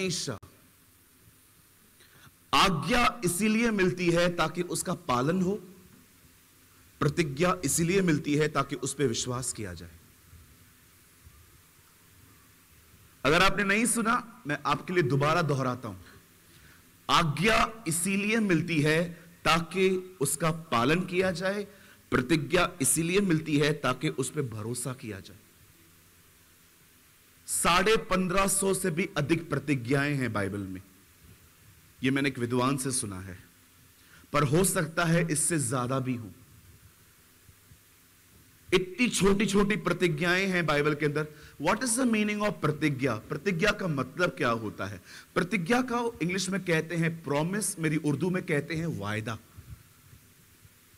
हमेशा। आज्ञा इसीलिए मिलती है ताकि उसका पालन हो, प्रतिज्ञा इसीलिए मिलती है ताकि उस पर विश्वास किया जाए। अगर आपने नहीं सुना, मैं आपके लिए दोबारा दोहराता हूं। आज्ञा इसीलिए मिलती है ताकि उसका पालन किया जाए, प्रतिज्ञा इसीलिए मिलती है ताकि उस पर भरोसा किया जाए। 1550 से भी अधिक प्रतिज्ञाएं हैं बाइबल में, यह मैंने एक विद्वान से सुना है, पर हो सकता है इससे ज्यादा भी हो। इतनी छोटी छोटी प्रतिज्ञाएं हैं बाइबल के अंदर। What is the meaning of प्रतिज्ञा? प्रतिज्ञा का मतलब क्या होता है? प्रतिज्ञा का इंग्लिश में कहते हैं प्रॉमिस, मेरी उर्दू में कहते हैं वायदा।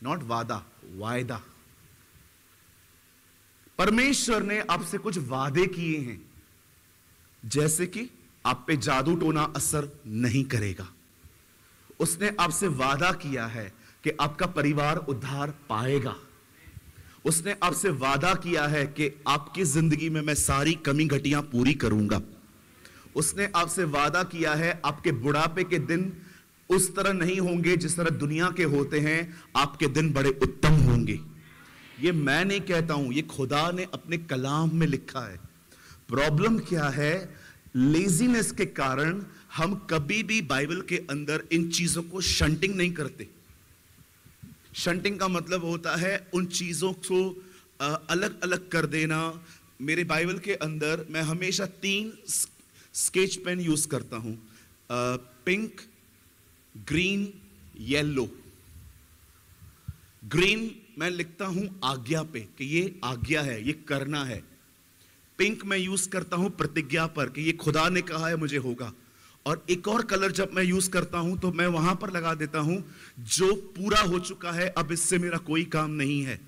नॉट वादा, वायदा। परमेश्वर ने आपसे कुछ वादे किए हैं, जैसे कि आप पे जादू टोना असर नहीं करेगा। उसने आपसे वादा किया है कि आपका परिवार उद्धार पाएगा। उसने आपसे वादा किया है कि आपकी जिंदगी में मैं सारी कमी घटियां पूरी करूंगा। उसने आपसे वादा किया है आपके बुढ़ापे के दिन उस तरह नहीं होंगे जिस तरह दुनिया के होते हैं, आपके दिन बड़े उत्तम होंगे। ये मैं नहीं कहता हूं, ये खुदा ने अपने कलाम में लिखा है। प्रॉब्लम क्या है? लेजीनेस के कारण हम कभी भी बाइबल के अंदर इन चीजों को शंटिंग नहीं करते। शंटिंग का मतलब होता है उन चीजों को अलग अलग कर देना। मेरे बाइबल के अंदर मैं हमेशा 3 स्केच पेन यूज करता हूं, पिंक, ग्रीन, येलो। ग्रीन मैं लिखता हूं आज्ञा पे कि ये आज्ञा है, ये करना है। पिंक मैं यूज करता हूं प्रतिज्ञा पर कि ये खुदा ने कहा है मुझे होगा। और एक और कलर जब मैं यूज करता हूं तो मैं वहां पर लगा देता हूं जो पूरा हो चुका है, अब इससे मेरा कोई काम नहीं है।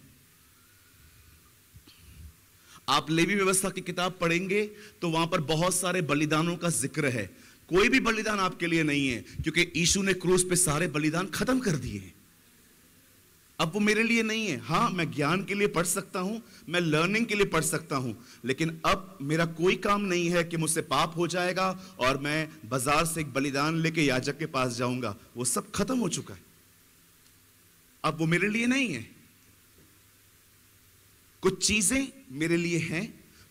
आप लेवी व्यवस्था की किताब पढ़ेंगे तो वहां पर बहुत सारे बलिदानों का जिक्र है। कोई भी बलिदान आपके लिए नहीं है, क्योंकि यीशु ने क्रूस पे सारे बलिदान खत्म कर दिए हैं। अब वो मेरे लिए नहीं है। हां, मैं ज्ञान के लिए पढ़ सकता हूं, मैं लर्निंग के लिए पढ़ सकता हूं, लेकिन अब मेरा कोई काम नहीं है कि मुझसे पाप हो जाएगा और मैं बाजार से एक बलिदान लेके याजक के पास जाऊंगा। वो सब खत्म हो चुका है। अब वो मेरे लिए नहीं है। कुछ चीजें मेरे लिए हैं,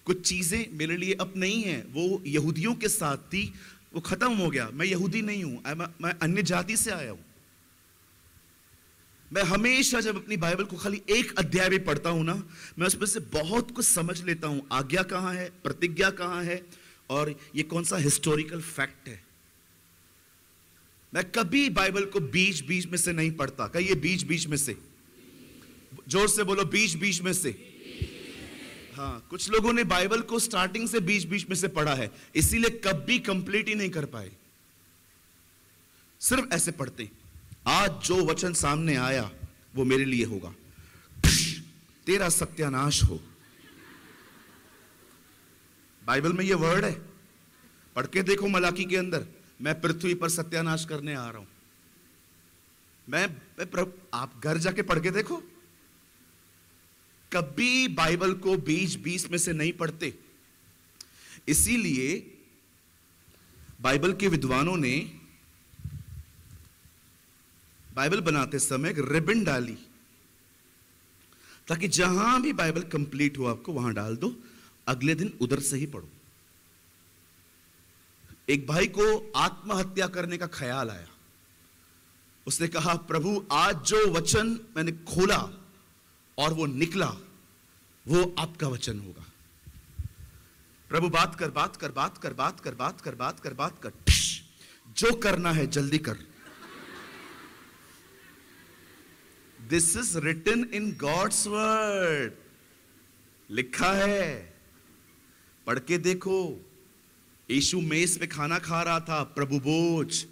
कुछ चीजें मेरे लिए अब नहीं है। वो यहूदियों के साथ थी, वो खत्म हो गया। मैं यहूदी नहीं हूं, मैं अन्य जाति से आया हूं। मैं हमेशा जब अपनी बाइबल को खाली एक अध्याय भी पढ़ता हूं ना, मैं उसमें से बहुत कुछ समझ लेता हूं। आज्ञा कहां है, प्रतिज्ञा कहां है, और ये कौन सा हिस्टोरिकल फैक्ट है। मैं कभी बाइबल को बीच बीच में से नहीं पढ़ता। क्या ये बीच बीच में से? जोर से बोलो, बीच बीच में से। हाँ, कुछ लोगों ने बाइबल को स्टार्टिंग से बीच बीच में से पढ़ा है, इसीलिए कभी कंप्लीट ही नहीं कर पाए। सिर्फ ऐसे पढ़ते, आज जो वचन सामने आया वो मेरे लिए होगा, तेरा सत्यानाश हो। बाइबल में ये वर्ड है, पढ़ के देखो मलाकी के अंदर, मैं पृथ्वी पर सत्यानाश करने आ रहा हूं। आप घर जाके पढ़ के देखो। कभी बाइबल को बीच बीच में से नहीं पढ़ते। इसीलिए बाइबल के विद्वानों ने बाइबल बनाते समय एक रिबन डाली, ताकि जहां भी बाइबल कंप्लीट हो आपको वहां डाल दो, अगले दिन उधर से ही पढ़ो। एक भाई को आत्महत्या करने का ख्याल आया। उसने कहा, प्रभु आज जो वचन मैंने खोला और वो निकला, वो आपका वचन होगा। प्रभु बात कर, बात कर, बात कर, बात कर, बात कर, बात कर, बात कर, जो करना है जल्दी कर। This is written in God's word. लिखा है, पढ़ के देखो। यीशु मेज पे खाना खा रहा था, प्रभु बोझ।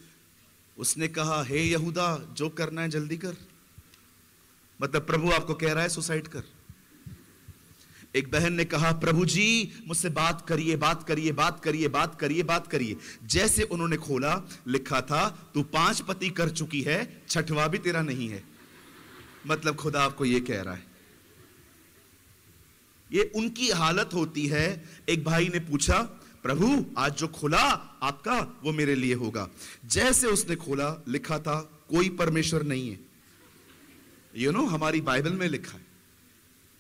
उसने कहा, हे यहूदा, जो करना है जल्दी कर। मतलब प्रभु आपको कह रहा है सुसाइड कर। एक बहन ने कहा, प्रभु जी मुझसे बात करिए, बात करिए, बात करिए, बात करिए, बात करिए। जैसे उन्होंने खोला, लिखा था, तू 5 पति कर चुकी है, 6वां भी तेरा नहीं है। मतलब खुदा आपको यह कह रहा है। ये उनकी हालत होती है। एक भाई ने पूछा, प्रभु आज जो खुला आपका वो मेरे लिए होगा। जैसे उसने खोला, लिखा था कोई परमेश्वर नहीं है। हमारी बाइबल में लिखा है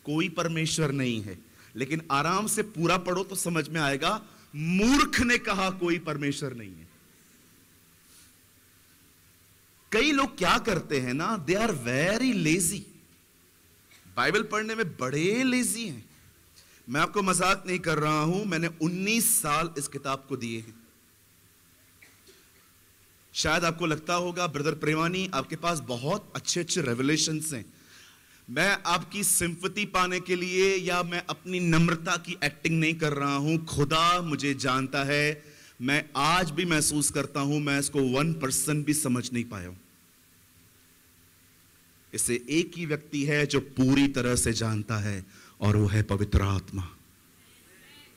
कोई परमेश्वर नहीं है, लेकिन आराम से पूरा पढ़ो तो समझ में आएगा, मूर्ख ने कहा कोई परमेश्वर नहीं है। कई लोग क्या करते हैं ना, they are very lazy, Bible पढ़ने में बड़े लेजी हैं। मैं आपको मजाक नहीं कर रहा हूं, मैंने 19 साल इस किताब को दिए हैं। शायद आपको लगता होगा ब्रदर प्रेमानी आपके पास बहुत अच्छे अच्छे रेवलेशंस हैं। मैं आपकी सिंपैथी पाने के लिए या मैं अपनी नम्रता की एक्टिंग नहीं कर रहा हूं। खुदा मुझे जानता है, मैं आज भी महसूस करता हूं मैं इसको 1% भी समझ नहीं पाया हूं। इसे एक ही व्यक्ति है जो पूरी तरह से जानता है, और वो है पवित्र आत्मा।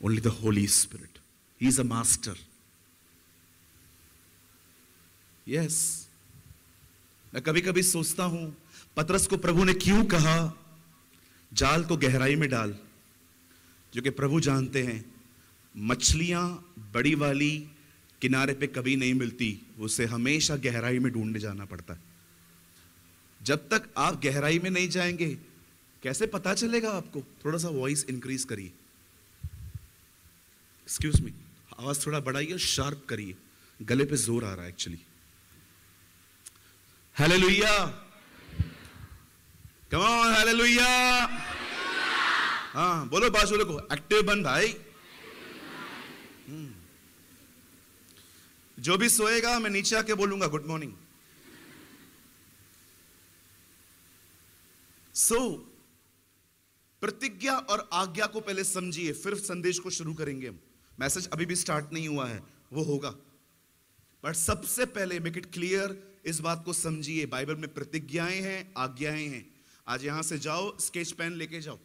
Only the Holi spirit, he is a master. Yes, मैं कभी कभी सोचता हूं पतरस को प्रभु ने क्यों कहा जाल को गहराई में डाल, जो कि प्रभु जानते हैं मछलियां बड़ी वाली किनारे पे कभी नहीं मिलती, उसे हमेशा गहराई में ढूंढने जाना पड़ता है। जब तक आप गहराई में नहीं जाएंगे कैसे पता चलेगा आपको? थोड़ा सा वॉइस इंक्रीज करिए, एक्सक्यूज मी, आवाज थोड़ा बढ़ाइए, शार्प करिए, गले पे जोर आ रहा है actually. Hallelujah, come on, hallelujah. हाँ बोलो, बाजू को एक्टिव बन भाई। जो भी सोएगा मैं नीचे आके बोलूंगा गुड मॉर्निंग। प्रतिज्ञा और आज्ञा को पहले समझिए, फिर संदेश को शुरू करेंगे हम। मैसेज अभी भी स्टार्ट नहीं हुआ है, वो होगा, पर सबसे पहले मेक इट क्लियर, इस बात को समझिए, बाइबल में प्रतिज्ञाएं हैं, आज्ञाएं हैं। आज यहां से जाओ, स्केच पेन लेके जाओ,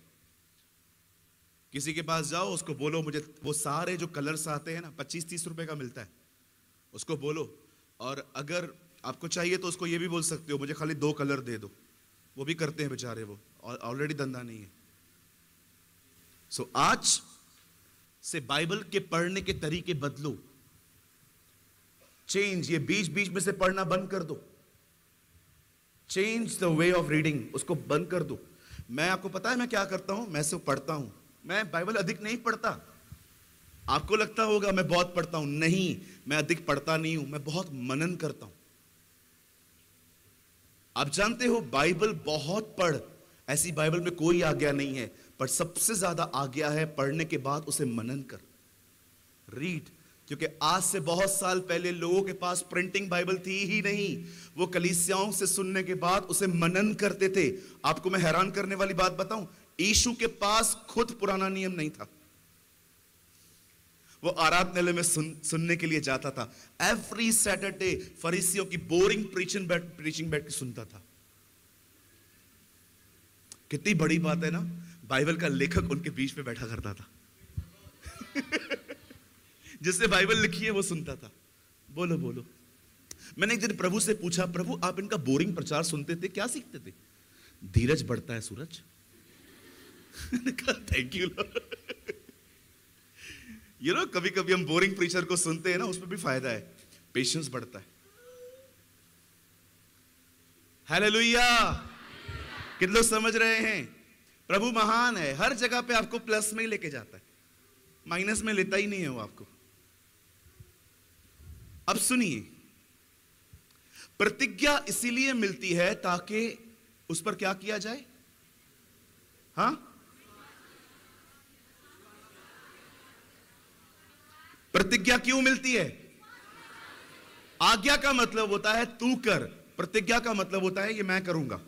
किसी के पास जाओ, उसको बोलो मुझे वो सारे जो कलर्स आते हैं ना, 25-30 रुपए का मिलता है, उसको बोलो। और अगर आपको चाहिए तो उसको ये भी बोल सकते हो मुझे खाली 2 कलर दे दो, वो भी करते हैं बेचारे, वो ऑलरेडी धंधा नहीं है। सो आज से बाइबल के पढ़ने के तरीके बदलो, चेंज, ये बीच बीच में से पढ़ना बंद कर दो, change the way of reading, उसको बंद कर दो। मैं आपको पता है मैं क्या करता हूं, मैं सिर्फ पढ़ता हूं, मैं बाइबल अधिक नहीं पढ़ता। आपको लगता होगा मैं बहुत पढ़ता हूं, नहीं, मैं अधिक पढ़ता नहीं हूं, मैं बहुत मनन करता हूं। आप जानते हो बाइबल बहुत पढ़, ऐसी बाइबल में कोई आज्ञा नहीं है, पर सबसे ज्यादा आज्ञा है पढ़ने के बाद उसे मनन कर, रीड। क्योंकि आज से बहुत साल पहले लोगों के पास प्रिंटिंग बाइबल थी ही नहीं, वो कलीसियाओं से सुनने के बाद उसे मनन करते थे। आपको मैं हैरान करने वाली बात बताऊं, यीशु के पास खुद पुराना नियम नहीं था, वो आराधनालय में सुनने के लिए जाता था। एवरी सैटरडे फरीसियों की बोरिंग प्रीचिंग बैठ के सुनता था। कितनी बड़ी बात है ना, बाइबल का लेखक उनके बीच में बैठा करता था जिससे बाइबल लिखी है वो सुनता था। बोलो बोलो। मैंने एक दिन प्रभु से पूछा, प्रभु आप इनका बोरिंग प्रचार सुनते थे, क्या सीखते थे? धीरज बढ़ता है सूरज। Thank you. कभी कभी हम बोरिंग प्रीचर को सुनते हैं ना, उसमें भी फायदा है, पेशेंस बढ़ता है। हालेलुया। कितने लोग समझ रहे हैं? प्रभु महान है, हर जगह पे आपको प्लस में ही लेके जाता है, माइनस में लेता ही नहीं है वो आपको। अब सुनिए, प्रतिज्ञा इसीलिए मिलती है ताकि उस पर क्या किया जाए? हां, प्रतिज्ञा क्यों मिलती है? आज्ञा का मतलब होता है तू कर, प्रतिज्ञा का मतलब होता है ये मैं करूंगा।